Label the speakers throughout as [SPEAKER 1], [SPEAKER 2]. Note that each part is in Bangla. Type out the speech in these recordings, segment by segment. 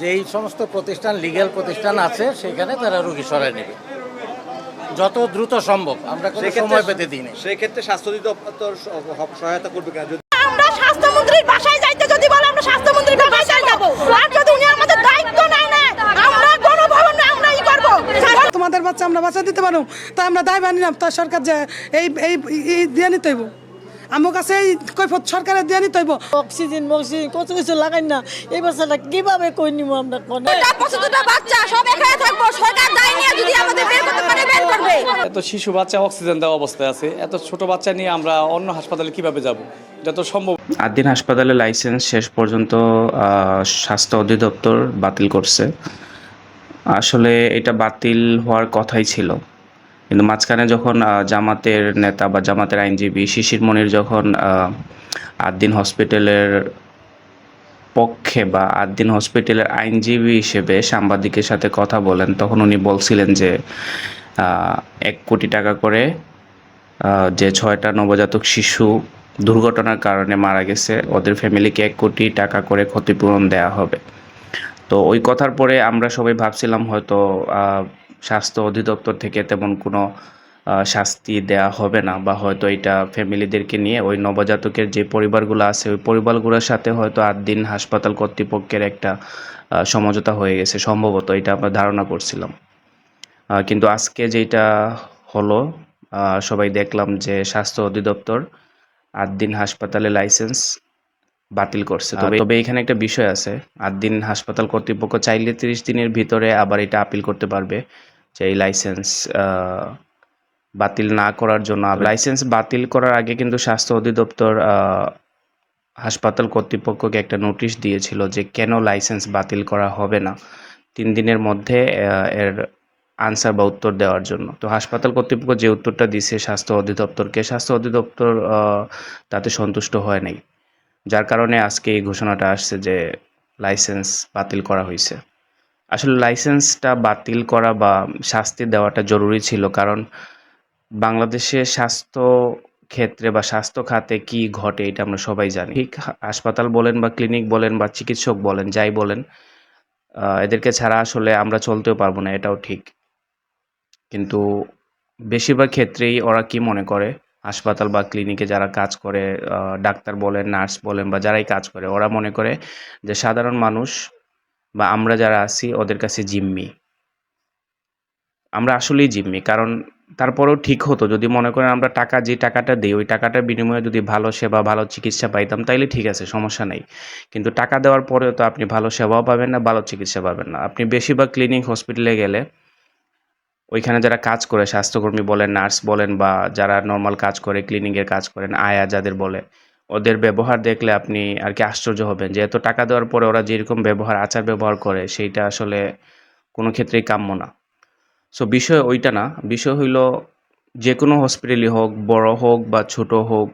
[SPEAKER 1] যে এই সমস্ত প্রতিষ্ঠান লিগ্যাল প্রতিষ্ঠান আছে সেখানে তারা রোগী সরায় নেবে যত দ্রুত সম্ভব। আমরা কোনো সময় পেতে দিই না।
[SPEAKER 2] সেই ক্ষেত্রে স্বাস্থ্য অধিদপ্তর সহায়তা করবে কেন?
[SPEAKER 3] আমরা স্বাস্থ্যমন্ত্রীর বাসায় যাইতে যদি বলে আমরা স্বাস্থ্যমন্ত্রীর বাসায় যাব, আর যদি উনি আমাদের দায়িত্ব নেয় না আমরা গণভবনে আমরা ই করব।
[SPEAKER 4] তোমাদের বাচ্চা আমরা বাঁচা দিতে পারো, তা আমরা দায় মানি না। তার সরকার যে এই এই এই দিয়ে নিতে হইব, আমার কাছে এই কৈফত সরকারের দিয়ে নিতে হইব।
[SPEAKER 5] অক্সিজেন কত কিছু লাগাই না, এই বাচ্চাটা কিভাবে কই নিব আমরা?
[SPEAKER 3] প্রতিটা বাচ্চা সব এখানে থাকবো, সরকার দায় নিয়ে যদি আমাদের বের করতে পারে বের করবে।
[SPEAKER 6] এত শিশু বাচ্চা অক্সিজেন দেওয়া অবস্থায় আছে, এত ছোট বাচ্চা নিয়ে আমরা অন্য হাসপাতালে কিভাবে যাব? যত সম্ভব।
[SPEAKER 7] আদ্দিন হাসপাতালের লাইসেন্স শেষ পর্যন্ত স্বাস্থ্য অধিদপ্তর বাতিল করছে। আসলে এটা বাতিল হওয়ার কথাই ছিল, কিন্তু মাঝখানে যখন জামাতের নেতা বা জামাতের আইনজীবী শিশির মনির যখন আদ্দিন হসপিটালের পক্ষে বা আদ্দিন হসপিটালের আইনজীবী হিসেবে সাংবাদিকের সাথে কথা বলেন, তখন উনি বলছিলেন যে 1 কোটি টাকা করে যে 6টা নবজাতক শিশু দুর্ঘটনার কারণে মারা গেছে ওদের ফ্যামিলিকে 1 কোটি টাকা করে ক্ষতিপূরণ দেওয়া হবে। তো ওই কথার পরে আমরা সবাই ভাবছিলাম হয়তো স্বাস্থ্য অধিদপ্তর থেকে তেমন কোনো শাস্তি দেয়া হবে না, বা হয়তো এটা ফ্যামিলিদেরকে নিয়ে ওই নবজাতকের যে পরিবারগুলো আছে ওই পরিবারগুলোর সাথে হয়তো আদ্দিন হাসপাতাল কর্তৃপক্ষের একটা সমঝোতা হয়ে গেছে, সম্ভবত এটা আমরা ধারণা করছিলাম। কিন্তু আজকে যেটা হলো, সবাই দেখলাম যে স্বাস্থ্য অধিদপ্তর আদ্দিন হাসপাতালের লাইসেন্স বাতিল করছে। তবে এখানে একটা বিষয় আছে, আদ্দিন হাসপাতাল কর্তৃপক্ষ চাইলে 30 দিনের ভিতরে আবার এটা আপিল করতে পারবে যে এই লাইসেন্স বাতিল না করার জন্য। লাইসেন্স বাতিল করার আগে কিন্তু স্বাস্থ্য অধিদপ্তর হাসপাতাল কর্তৃপক্ষকে একটা নোটিশ দিয়েছিল যে কেন লাইসেন্স বাতিল করা হবে না, 3 দিনের মধ্যে এর আনসার বা উত্তর দেওয়ার জন্য। তো হাসপাতাল কর্তৃপক্ষ যে উত্তরটা দিছে স্বাস্থ্য অধিদপ্তরকে, স্বাস্থ্য অধিদপ্তর তাতে সন্তুষ্ট হয় নাই, যার কারণে আজকে এই ঘোষণাটা আসছে যে লাইসেন্স বাতিল করা হয়েছে। আসলে লাইসেন্সটা বাতিল করা বা শাস্তি দেওয়াটা জরুরি ছিল, কারণ বাংলাদেশে স্বাস্থ্য ক্ষেত্রে বা স্বাস্থ্য খাতে কি ঘটে এটা আমরা সবাই জানি। ঠিক হাসপাতাল বলেন বা ক্লিনিক বলেন বা চিকিৎসক বলেন, যাই বলেন, এদেরকে ছাড়া আসলে আমরা চলতেও পারবো না, এটাও ঠিক। কিন্তু বেশিরভাগ ক্ষেত্রেই ওরা কি মনে করে, হাসপাতাল বা ক্লিনিকে যারা কাজ করে, ডাক্তার বলেন, নার্স বলেন বা যারাই কাজ করে, ওরা মনে করে যে সাধারণ মানুষ বা আমরা যারা আছি ওদের কাছে জিম্মি। আমরা আসলেই জিম্মি, কারণ তারপরেও ঠিক হতো যদি মনে করেন আমরা যে টাকাটা দিই ওই টাকাটার বিনিময়ে যদি ভালো সেবা ভালো চিকিৎসা পাইতাম, তাইলে ঠিক আছে, সমস্যা নেই। কিন্তু টাকা দেওয়ার পরেও তো আপনি ভালো সেবাও পাবেন না, ভালো চিকিৎসা পাবেন না। আপনি বেশিরভাগ ক্লিনিক হসপিটালে গেলে ওইখানে যারা কাজ করে, স্বাস্থ্যকর্মী বলেন, নার্স বলেন বা যারা নর্মাল কাজ করে, ক্লিনিকের কাজ করেন, আয়া যাদের বলে, ওদের ব্যবহার দেখলে আপনি আর কি আশ্চর্য হবেন যে এত টাকা দেওয়ার পরে ওরা যেরকম আচার ব্যবহার করে সেইটা আসলে কোনো ক্ষেত্রেই কাম্য না। সো বিষয় ওইটা না, বিষয় হইল যে কোনো হসপিটালই হোক, বড় হোক বা ছোট হোক,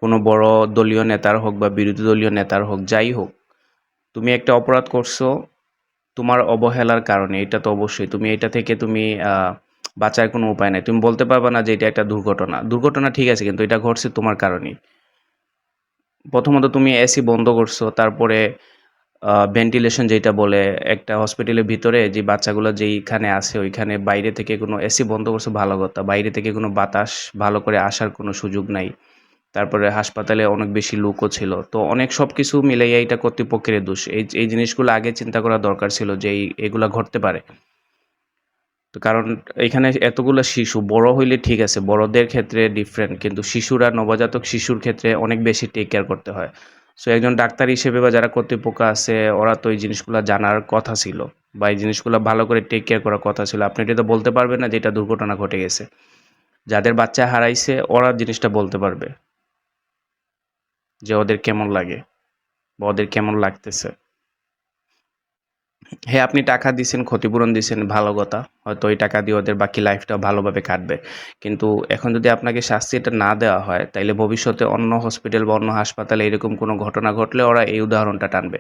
[SPEAKER 7] কোনো বড় দলীয় নেতার হোক বা বিরোধী দলীয় নেতার হোক, যাই হোক, তুমি একটা অপরাধ করছো তোমার অবহেলার কারণে, এটা তো অবশ্যই তুমি এটা থেকে তুমি বাঁচার কোনো উপায় নাই। তুমি বলতে পারবে না যে এটা একটা দুর্ঘটনা ঠিক আছে, কিন্তু এটা ঘটছে তোমার কারণেই। প্রথমত তুমি এসি বন্ধ করছো, তারপরে ভেন্টিলেশন যেটা বলে একটা হসপিটালের ভিতরে যে বাচ্চাগুলো যেইখানে আছে ওইখানে বাইরে থেকে কোনো এসি বন্ধ করছো, ভালো কথা, বাইরে থেকে কোনো বাতাস ভালো করে আসার কোনো সুযোগ নাই। তারপরে হাসপাতালে অনেক বেশি লোকও ছিল, তো অনেক সব কিছু মিলাইয়া এটা কর্তৃপক্ষের দোষ। এই জিনিসগুলো আগে চিন্তা করা দরকার ছিল যে এগুলা ঘটতে পারে। তো কারণ এখানে এতগুলো শিশু, বড় হইলে ঠিক আছে, বড়দের ক্ষেত্রে ডিফারেন্ট, কিন্তু শিশুরা, নবজাতক শিশুর ক্ষেত্রে অনেক বেশি টেক কেয়ার করতে হয়। সো একজন ডাক্তার হিসেবে বা যারা কর্তৃপক্ষ আছে ওরা তো এই জিনিসগুলো জানার কথা ছিল, বা এই জিনিসগুলো ভালো করে টেক কেয়ার করার কথা ছিল। আপনি এটা তো বলতে পারবেন না যে এটা দুর্ঘটনা ঘটে গেছে। যাদের বাচ্চা হারাইছে ওরা জিনিসটা বলতে পারবে যে ওদের কেমন লাগে বা ওদের কেমন লাগতেছে। হ্যাঁ, আপনি টাকা দিছেন, ক্ষতিপূরণ দিছেন, ভালো কথা, হয়তো ওই টাকা দিয়ে ওদের বাকি লাইফটা ভালোভাবে কাটবে। কিন্তু এখন যদি আপনাকে শাস্তিটা না দেওয়া হয়, তাইলে ভবিষ্যতে অন্য হসপিটাল বা অন্য হাসপাতালে এরকম কোনো ঘটনা ঘটলে ওরা এই উদাহরণটা টানবে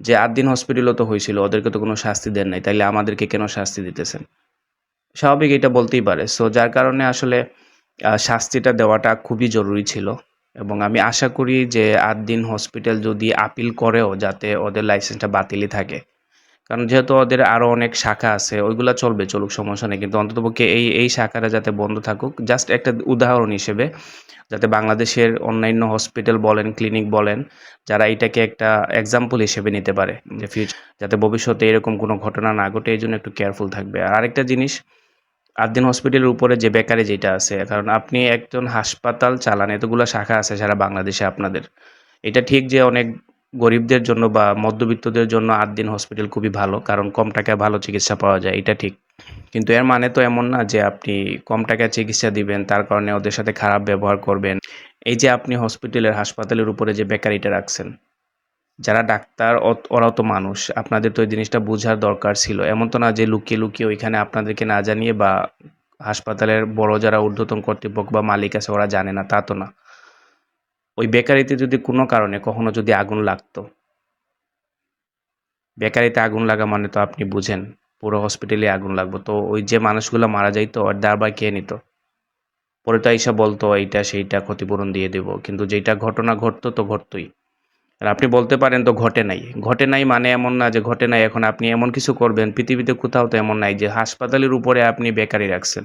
[SPEAKER 7] যে আদ্দিন হসপিটালও তো হয়েছিল, ওদেরকে তো কোনো শাস্তি দেন নাই, তাইলে আমাদেরকে কেন শাস্তি দিতেছেন? স্বাভাবিক এটা বলতেই পারে। সো যার কারণে আসলে শাস্তিটা দেওয়াটা খুবই জরুরি ছিল, এবং আমি আশা করি যে আদ্দিন হসপিটাল যদি আপিল করেও যাতে ওদের লাইসেন্সটা বাতিলই থাকে, কারণ যেহেতু ওদের আরও অনেক শাখা আছে, ওইগুলা চলুক, সমস্যা নেই। কিন্তু অন্ততপক্ষে এই শাখাটা যাতে বন্ধ থাকুক, জাস্ট একটা উদাহরণ হিসেবে, যাতে বাংলাদেশের অন্যান্য হসপিটাল বলেন, ক্লিনিক বলেন, যারা এটাকে একটা এক্সাম্পল হিসেবে নিতে পারে যে যাতে ভবিষ্যতে এরকম কোনো ঘটনা না ঘটে, এই জন্য একটু কেয়ারফুল থাকবে। আর আরেকটা জিনিস, আদ্দিন হসপিটালের উপরে যে বেকারি যেটা আছে, কারণ আপনি একজন হাসপাতাল চালান, এতগুলো শাখা আছে সারা বাংলাদেশে আপনাদের। এটা ঠিক যে অনেক গরিবদের জন্য বা মধ্যবিত্তদের জন্য আদ্দিন হসপিটাল খুবই ভালো, কারণ কম টাকায় ভালো চিকিৎসা পাওয়া যায়, এটা ঠিক। কিন্তু এর মানে তো এমন না যে আপনি কম টাকায় চিকিৎসা দিবেন, তার কারণে ওদের সাথে খারাপ ব্যবহার করবেন। এই যে আপনি হাসপাতালের উপরে যে বেকারিটা রাখছেন, যারা ডাক্তার ওরাও তো মানুষ, আপনাদের তো এই জিনিসটা বোঝার দরকার ছিল। এমন তো না যে লুকিয়ে ওইখানে আপনাদেরকে না জানিয়ে বা হাসপাতালের বড় যারা ঊর্ধ্বতন কর্তৃপক্ষ বা মালিক আছে ওরা জানে না, তা তো না। ওই বেকারিতে যদি কোনো কারণে কখনো যদি আগুন লাগতো, বেকারিতে আগুন লাগা মানে তো আপনি বুঝেন পুরো হসপিটালে আগুন লাগবে, তো ওই যে মানুষগুলো মারা যাইতো ওর দায়ভার কে নিত? পরে তো আইসা বলতো এইটা সেইটা ক্ষতিপূরণ দিয়ে দেব, কিন্তু যেটা ঘটনা ঘটতো তো ঘটতোই। আর আপনি বলতে পারেন তো ঘটে নাই মানে এমন না যে ঘটে নাই। এখন আপনি এমন কিছু করবেন, পৃথিবীতে কোথাও তো এমন নাই যে হাসপাতালের উপরে আপনি বেকারি রাখছেন,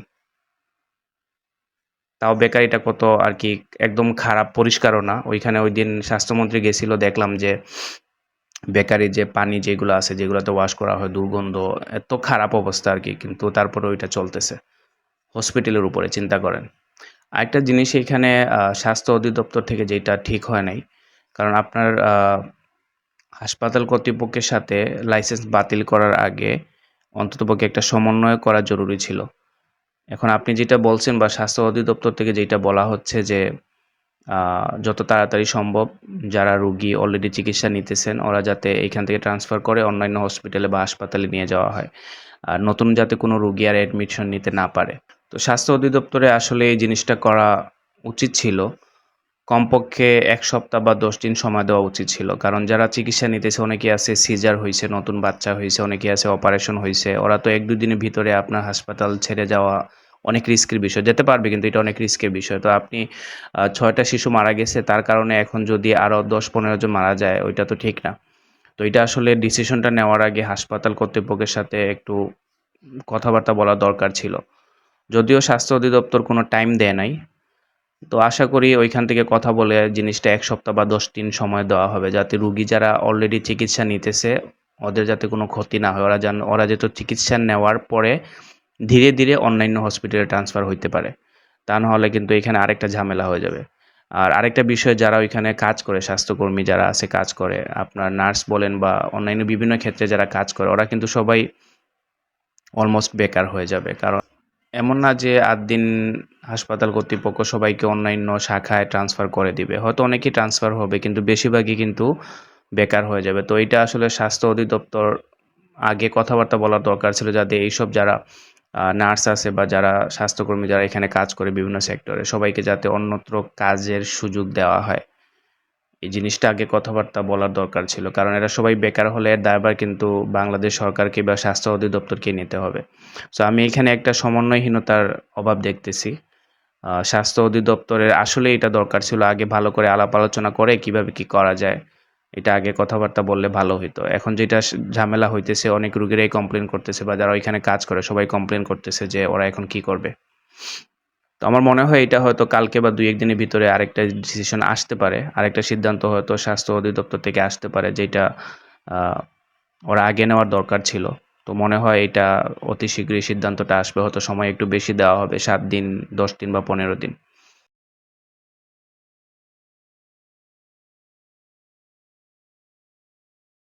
[SPEAKER 7] তাও বেকারিটা কত আর কি একদম খারাপ, পরিষ্কারও না। ওইখানে ওই দিন স্বাস্থ্যমন্ত্রী গেছিল, দেখলাম যে বেকারি যে পানি যেগুলো আছে, যেগুলোতে ওয়াশ করা হয়, দুর্গন্ধ, এত খারাপ অবস্থা আর কি, কিন্তু তারপরে ওইটা চলতেছে হসপিটালের উপরে, চিন্তা করেন। আরেকটা জিনিস এখানে স্বাস্থ্য অধিদপ্তর থেকে যেটা ঠিক হয় নাই, কারণ আপনার হাসপাতাল কর্তৃপক্ষের সাথে লাইসেন্স বাতিল করার আগে অন্ততপক্ষে একটা সমন্বয় করা জরুরি ছিল। এখন আপনি যেটা বলছেন বা স্বাস্থ্য অধিদপ্তর থেকে যেটা বলা হচ্ছে যে যত তাড়াতাড়ি সম্ভব যারা রুগী অলরেডি চিকিৎসা নিতেছেন ওরা যাতে এইখান থেকে ট্রান্সফার করে অন্যান্য হসপিটালে বা হাসপাতালে নিয়ে যাওয়া হয়, আর নতুন যাতে কোনো রুগী আর অ্যাডমিশন নিতে না পারে। তো স্বাস্থ্য অধিদপ্তরে আসলে এই জিনিসটা করা উচিত ছিল, কমপক্ষে 1 সপ্তাহ বা 10 দিন সময় দেওয়া উচিত ছিল। কারণ যারা চিকিৎসা নিতেছে, অনেকে আছে সিজার হয়েছে, নতুন বাচ্চা হয়েছে, অনেকে আছে অপারেশন হয়েছে, ওরা তো 1-2 দিনের ভিতরে আপনার হাসপাতাল ছেড়ে যাওয়া অনেক রিস্কের বিষয়, যেতে পারবে কিন্তু এটা অনেক রিস্কের বিষয়। তো আপনি 6টা শিশু মারা গেছে, তার কারণে এখন যদি আরও 10-15 জন মারা যায়, ওইটা তো ঠিক না। তো এটা আসলে ডিসিশনটা নেওয়ার আগে হাসপাতাল কর্তৃপক্ষের সাথে একটু কথাবার্তা বলা দরকার ছিল। যদিও স্বাস্থ্য অধিদপ্তর কোনো টাইম দেয় নাই, তো আশা করি ওইখান থেকে কথা বলে জিনিসটা 1 সপ্তাহ বা 10 দিন সময় দেওয়া হবে, যাতে রুগী যারা অলরেডি চিকিৎসা নিতেছে ওদের যাতে কোনো ক্ষতি না হয়, ওরা যাতে চিকিৎসা নেওয়ার পরে ধীরে ধীরে অন্যান্য হসপিটালে ট্রান্সফার হইতে পারে। তা নাহলে কিন্তু এখানে আরেকটা ঝামেলা হয়ে যাবে। আর আরেকটা বিষয়, যারা ওইখানে কাজ করে, স্বাস্থ্যকর্মী যারা আছে কাজ করে, আপনার নার্স বলেন বা অন্যান্য বিভিন্ন ক্ষেত্রে যারা কাজ করে, ওরা কিন্তু সবাই অলমোস্ট বেকার হয়ে যাবে। কারণ এমন না যে আদ্দিন হাসপাতাল কর্তৃপক্ষ সবাইকে অন্যান্য শাখায় ট্রান্সফার করে দিবে, হয়তো অনেকেই ট্রান্সফার হবে কিন্তু বেশিরভাগই কিন্তু বেকার হয়ে যাবে। তো এটা আসলে স্বাস্থ্য অধিদপ্তর আগে কথাবার্তা বলার দরকার ছিল, যাতে এইসব যারা নার্স আছে বা যারা স্বাস্থ্যকর্মী যারা এখানে কাজ করে বিভিন্ন সেক্টরে, সবাইকে যাতে অন্যত্র কাজের সুযোগ দেওয়া হয়, এই জিনিসটা আগে কথাবার্তা বলার দরকার ছিল। কারণ এরা সবাই বেকার হলে এর দায়ভার কিন্তু বাংলাদেশ সরকারকে বা স্বাস্থ্য অধিদপ্তরকে নিতে হবে। সো আমি এখানে একটা সমন্বয়হীনতার অভাব দেখতেছি। স্বাস্থ্য অধিদপ্তরের আসলে এটা দরকার ছিল আগে ভালো করে আলাপ আলোচনা করে কিভাবে কি করা যায়, এটা আগে কথাবার্তা বললে ভালো হইতো। এখন যেটা ঝামেলা হইতেছে, অনেক রুগীরাই কমপ্লেন করতেছে বা যারা ওইখানে কাজ করে সবাই কমপ্লেন করতেছে যে ওরা এখন কি করবে। তো আমার মনে হয় এটা হয়তো কালকে বা 2-1 দিনের ভিতরে আরেকটা ডিসিশন আসতে পারে, আরেকটা সিদ্ধান্ত হয়তো স্বাস্থ্য অধিদপ্তর থেকে আসতে পারে, যেটা ওরা আগে নেওয়ার দরকার ছিল। তো মনে হয় এটা অতি শীঘ্রই সিদ্ধান্তটা আসবে, হয়তো সময় একটু বেশি দেওয়া হবে, 7 দিন, 10 দিন বা 15 দিন।